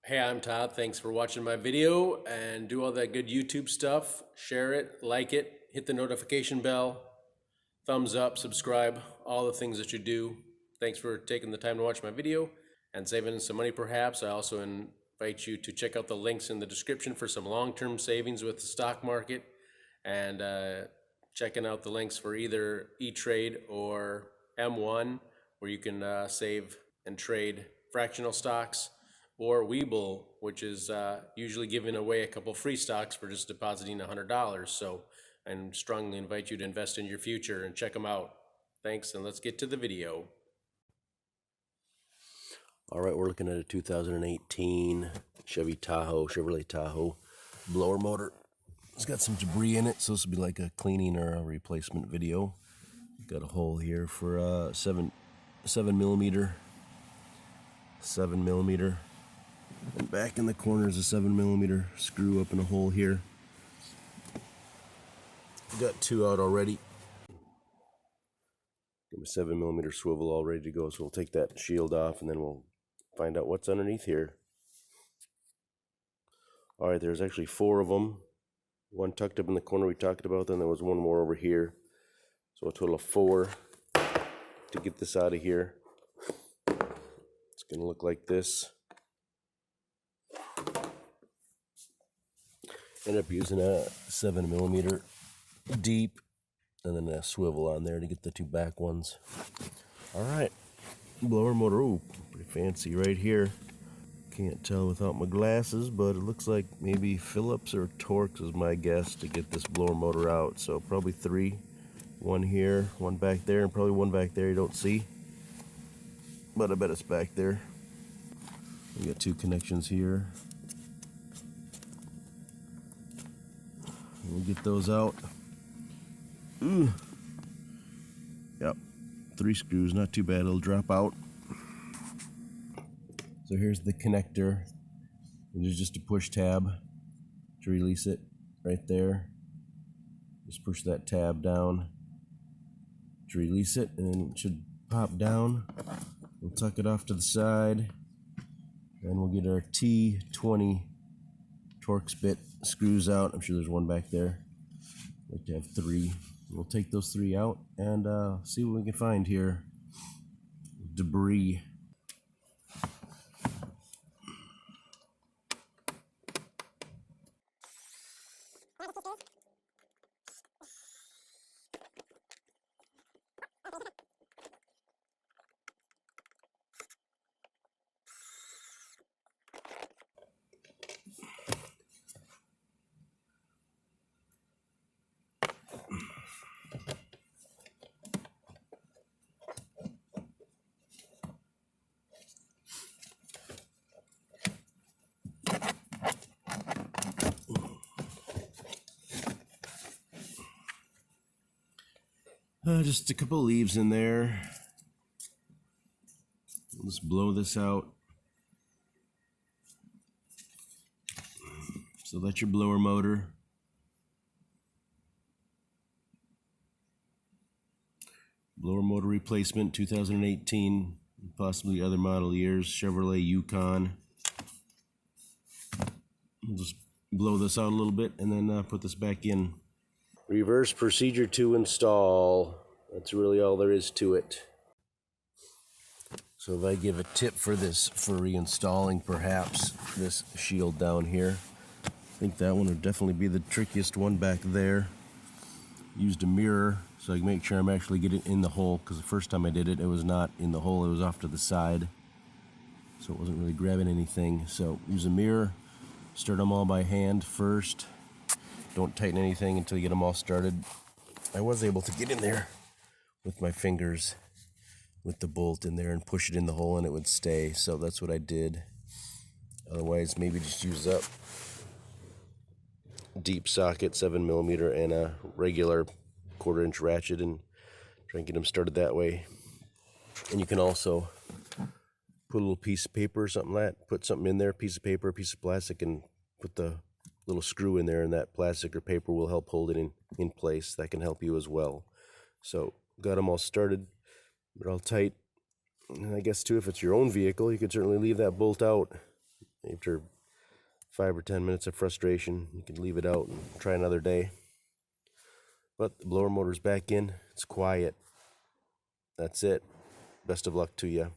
Hey, I'm Todd. Thanks for watching my video and do all that good YouTube stuff. Share it, like it, hit the notification bell, thumbs up, subscribe, all the things that you do. Thanks for taking the time to watch my video and saving some money perhaps. I also invite you to check out the links in the description for some long-term savings with the stock market and checking out the links for either E-Trade or M1 where you can save and trade fractional stocks, or Webull, which is usually giving away a couple free stocks for just depositing $100. So I strongly invite you to invest in your future and check them out. Thanks, and let's get to the video. All right, we're looking at a 2018 Chevrolet Tahoe blower motor. It's got some debris in it, so this will be like a cleaning or a replacement video. Got a hole here for 7 millimeter, and back in the corner is a 7 millimeter screw up in a hole here. Got 2 out already. Got my 7 millimeter swivel all ready to go, so we'll take that shield off and then we'll find out what's underneath here. All right, there's actually 4 of them. One tucked up in the corner we talked about, then there was one more over here. So a total of 4 to get this out of here. It's gonna look like this. End up using a 7 millimeter deep and then a swivel on there to get the 2 back ones. All right, blower motor, ooh, pretty fancy right here. Can't tell without my glasses, but it looks like maybe Phillips or Torx is my guess to get this blower motor out. So probably 3, 1 here, 1 back there, and probably 1 back there you don't see, but I bet it's back there. We got 2 connections here. We'll get those out. Ooh. Yep, 3 screws, not too bad, it'll drop out. So here's the connector. There's just a push tab to release it right there. Just push that tab down to release it, and it should pop down. We'll tuck it off to the side, and we'll get our T20 Torx bit screws out. I'm sure there's 1 back there. I'd like to have 3. We'll take those 3 out and see what we can find here. Debris. Just a couple leaves in there. Let's blow this out. So that's your blower motor. Blower motor replacement, 2018, possibly other model years, Chevrolet Yukon. We'll just blow this out a little bit and then put this back in. Reverse procedure to install. That's really all there is to it. So if I give a tip for this, for reinstalling perhaps this shield down here, I think that one would definitely be the trickiest one back there. Used a mirror so I can make sure I'm actually getting in the hole, because the first time I did it, it was not in the hole, it was off to the side. So it wasn't really grabbing anything. So use a mirror, start them all by hand first. Don't tighten anything until you get them all started. I was able to get in there with my fingers with the bolt in there and push it in the hole and it would stay. So that's what I did. Otherwise, maybe just use up deep socket 7 millimeter and a regular 1/4 inch ratchet and try and get them started that way. And you can also put a little piece of paper or something like that, put something in there, piece of paper, a piece of plastic, and put the little screw in there, and that plastic or paper will help hold it in place. That can help you as well. So got them all started. They're all tight. And I guess too, if it's your own vehicle, you could certainly leave that bolt out After 5 or 10 minutes of frustration, you can leave it out and try another day. But the blower motor's back in. It's quiet. That's it. Best of luck to you.